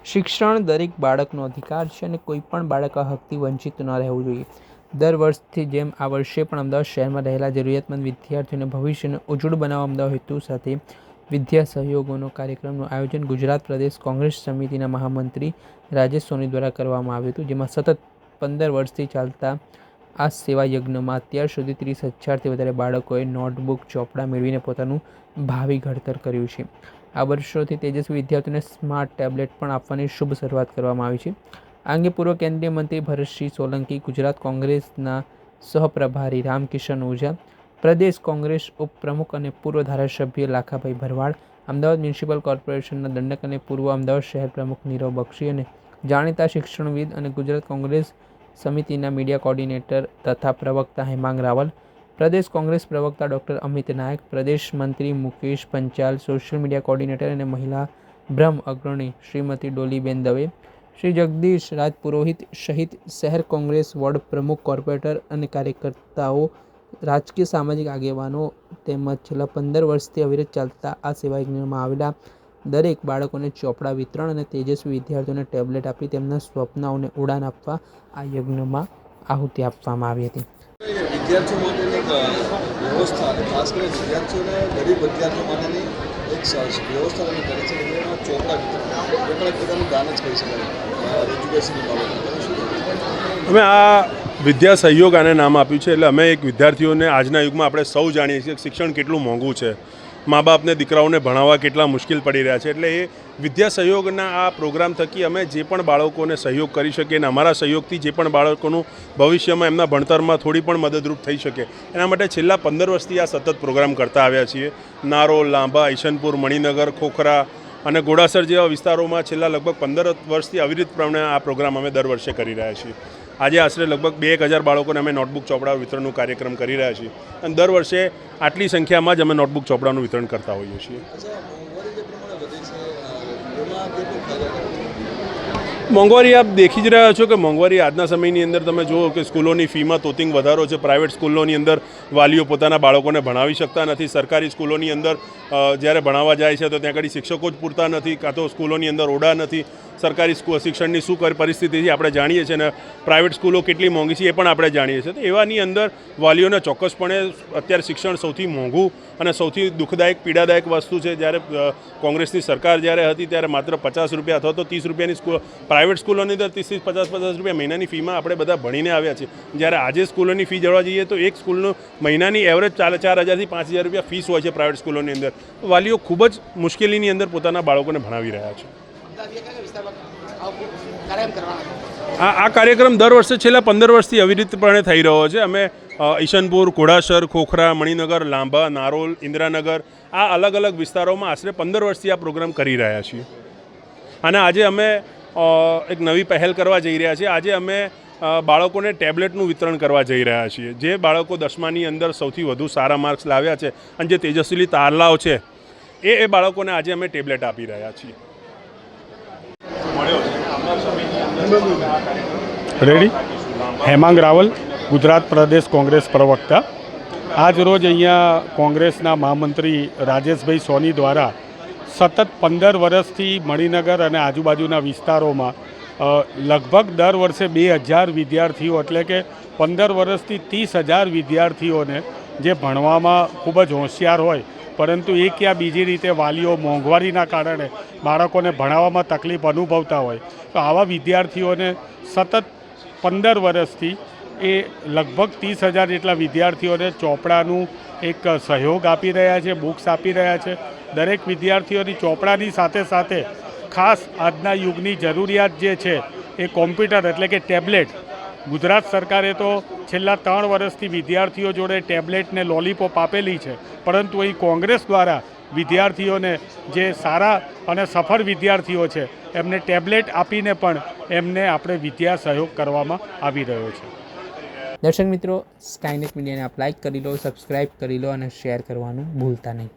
શિક્ષણ દરેક બાળકનો અધિકાર છે અને કોઈ પણ બાળક આ હકથી વંચિત ન રહેવું જોઈએ. દર વર્ષથી જેમ આ વર્ષે પણ અમદાવાદ શહેરમાં રહેલા જરૂરિયાતમંદ વિદ્યાર્થીઓને ભવિષ્યને ઉજ્જવળ બનાવવા અમદાવાદ હેતુ સાથે વિદ્યા સહયોગોનો કાર્યક્રમનું આયોજન ગુજરાત પ્રદેશ કોંગ્રેસ સમિતિના મહામંત્રી રાજેશ સોની દ્વારા કરવામાં આવ્યું હતું, જેમાં સતત 15 વર્ષથી ચાલતા આ સેવા યજ્ઞમાં અત્યાર સુધી 30,000થી વધારે બાળકોએ નોટબુક, ચોપડા મેળવીને પોતાનું ભાવિ ઘડતર કર્યું છે. આ વર્ષોથી તેજસ્વી વિદ્યાર્થીઓને સ્માર્ટ ટેબ્લેટ પણ આપવાની શુભ શરૂઆત કરવામાં આવી છે. આ અંગે પૂર્વ કેન્દ્રીય મંત્રી ભરતસિંહ સોલંકી, ગુજરાત કોંગ્રેસના સહપ્રભારી રામકિશન ઓઝા, પ્રદેશ કોંગ્રેસ ઉપપ્રમુખ અને પૂર્વ ધારાસભ્ય લાખાભાઈ ભરવાડ, અમદાવાદ મ્યુનિસિપલ કોર્પોરેશનના દંડક અને પૂર્વ અમદાવાદ શહેર પ્રમુખ નીરવ બક્ષી અને જાણીતા શિક્ષણવિદ અને ગુજરાત કોંગ્રેસ સમિતિના મીડિયા કોર્ડિનેટર તથા પ્રવક્તા હેમાંગ રાવલ, પ્રદેશ કોંગ્રેસ પ્રવક્તા ડૉક્ટર અમિત નાયક, પ્રદેશ મંત્રી Mukesh Panchal, social media coordinator અને મહિલા બ્રહ્મ અગ્રણી શ્રીમતી ડોલીબેન દવે, શ્રી જગદીશ રાજપુરોહિત સહિત શહેર કોંગ્રેસ વોર્ડ પ્રમુખ, કોર્પોરેટર અને કાર્યકર્તાઓ, રાજકીય સામાજિક આગેવાનો તેમજ છેલ્લા 15 વર્ષથી અવિરત ચાલતા આ સેવા યજ્ઞમાં આવેલા દરેક બાળકોને ચોપડા વિતરણ અને તેજસ્વી વિદ્યાર્થીઓને ટેબ્લેટ આપી તેમના સ્વપ્નાઓને ઉડાન આપવા આ યજ્ઞમાં આહુતિ આપવામાં આવી હતી. વિદ્યાર્થીઓ માટેની વ્યવસ્થા અને ખાસ કરીને વિદ્યાર્થીઓને ગરીબ વિદ્યાર્થીઓ માટેની એક વ્યવસ્થા તમે કરી છે કે એમાં ચોપડા વિતરણ એ પણ એક પ્રકારનું દાન જ કહી શકાય એજ્યુકેશનની બાબતમાં. અમે આ વિદ્યા સહયોગ આને નામ આપ્યું છે એટલે અમે એક વિદ્યાર્થીઓને આજના યુગમાં આપણે સૌ જાણીએ છીએ કે શિક્ષણ કેટલું મોંઘું છે, મા બાપને દીકરાઓને ભણાવવા કેટલા મુશ્કેલ પડી રહ્યા છે. એટલે એ વિદ્યા સહયોગના આ પ્રોગ્રામ થકી અમે જે પણ બાળકોને સહયોગ કરી શકીએ અને અમારા સહયોગથી જે પણ બાળકોનું ભવિષ્યમાં એમના ભણતરમાં થોડી પણ મદદરૂપ થઈ શકે એના માટે છેલ્લા 15 વર્ષથી આ સતત પ્રોગ્રામ કરતા આવ્યા છીએ. નારોલ, લાંભા, ઈશનપુર, મણિનગર, ખોખરા અને ઘોડાસર જેવા વિસ્તારોમાં છેલ્લા લગભગ 15 વર્ષથી અવિરતપણે આ પ્રોગ્રામ અમે દર વર્ષે કરી રહ્યા છીએ. આજે આશરે લગભગ 2,000 બાળકોને અમે નોટબુક ચોપડા વિતરણનું કાર્યક્રમ કરી રહ્યા છીએ અને દર વર્ષે આટલી સંખ્યામાં જ અમે નોટબુક ચોપડાનું વિતરણ કરતા હોઈએ છીએ. મોંઘવારી આપ દેખી જ રહ્યા છો કે મોંઘવારી આજના સમયની અંદર તમે જુઓ કે સ્કૂલોની ફીમાં તોતિંગ વધારો છે. પ્રાઇવેટ સ્કૂલોની અંદર વાલીઓ પોતાના બાળકોને ભણાવી શકતા નથી. સરકારી સ્કૂલોની અંદર જ્યારે ભણાવવા જાય છે તો ત્યાં આગળ શિક્ષકો જ પૂરતા નથી, કાં તો સ્કૂલોની અંદર ઓરડા નથી. સરકારી શિક્ષણની શું પરિસ્થિતિ છે આપણે જાણીએ છીએ અને પ્રાઇવેટ સ્કૂલો કેટલી મોંઘી છે એ પણ આપણે જાણીએ છીએ. તો એવાની અંદર વાલીઓને ચોક્કસપણે અત્યારે શિક્ષણ સૌથી મોંઘું અને સૌથી દુઃખદાયક, પીડાદાયક વસ્તુ છે. જ્યારે કોંગ્રેસની સરકાર જ્યારે હતી ત્યારે માત્ર 50 રૂપિયા અથવા તો 30 રૂપિયાની પ્રાઇવેટ સ્કૂલોની અંદર 30-50 રૂપિયા મહિનાની ફીમાં આપણે બધા ભણીને આવ્યા છીએ. જ્યારે આજે સ્કૂલોની ફી જોવા જઈએ તો એક સ્કૂલનો મહિનાની એવરેજ 4,000થી 5,000 રૂપિયા ફીસ હોય છે પ્રાઇવેટ સ્કૂલોની અંદર. વાલીઓ ખૂબ જ મુશ્કેલીની અંદર પોતાના બાળકોને ભણાવી રહ્યા છે. આ કાર્યક્રમ દર વર્ષે છેલ્લા 15 વર્ષથી અવિરતપણે થઈ રહ્યો છે. અમે ઈશનપુર, ઘોડાસર, ખોખરા, મણિનગર, લાંભા, નારોલ, ઇન્દિરાનગર આ અલગ અલગ વિસ્તારોમાં આશરે 15 વર્ષથી આ પ્રોગ્રામ કરી રહ્યા છીએ અને આજે અમે એક નવી પહેલ કરવા જઈ રહ્યા છીએ. આજે અમે બાળકોને ટેબ્લેટનું વિતરણ કરવા જઈ રહ્યા છીએ. જે બાળકો 10માની અંદર સૌથી વધુ સારા માર્ક્સ લાવ્યા છે અને જે તેજસ્વી તારલાઓ છે એ બાળકોને આજે અમે ટેબ્લેટ આપી રહ્યા છીએ. રેડી. હેમાંગ રાવલ, ગુજરાત પ્રદેશ કોંગ્રેસ પ્રવક્તા. આજ રોજ અહીંયા કોંગ્રેસના મહામંત્રી રાજેશભાઈ સોની દ્વારા સતત 15 વર્ષથી મણિનગર અને આજુબાજુના વિસ્તારોમાં લગભગ દર વર્ષે 2,000 વિદ્યાર્થીઓ એટલે કે 15 વર્ષથી 30,000 વિદ્યાર્થીઓને જે ભણવામાં ખૂબ જ હોશિયાર હોય પરંતુ એક યા બીજી રીતે વાલીઓ મોંઘવારીના કારણે બાળકોને ભણાવવામાં તકલીફ અનુભવતા હોય તો આવા વિદ્યાર્થીઓને સતત 15 વર્ષથી એ લગભગ 30,000 જેટલા વિદ્યાર્થીઓને ચોપડાનું એક સહયોગ આપી રહ્યા છે, બુક્સ આપી રહ્યા છે. દરેક વિદ્યાર્થીઓની ચોપડાની સાથે સાથે ખાસ આજના યુગની જરૂરિયાત જે છે એ કોમ્પ્યુટર એટલે કે ટેબ્લેટ. ગુજરાત સરકારે તો છેલ્લા 3 વર્ષથી વિદ્યાર્થીઓ જોડે ટેબ્લેટ ને લોલીપોપ આપેલી છે, પરંતુ અહીં કોંગ્રેસ દ્વારા વિદ્યાર્થીઓને જે સારા અને સફળ વિદ્યાર્થીઓ છે એમને ટેબ્લેટ આપીને પણ એમને આપણે વિદ્યા સહયોગ કરવામાં આવી રહ્યો છે. દર્શક મિત્રો, સ્કાયનેટ મીડિયાને આપ લાઇક કરી લો, સબસ્ક્રાઇબ કરી લો અને શેર કરવાનું ભૂલતા નહીં.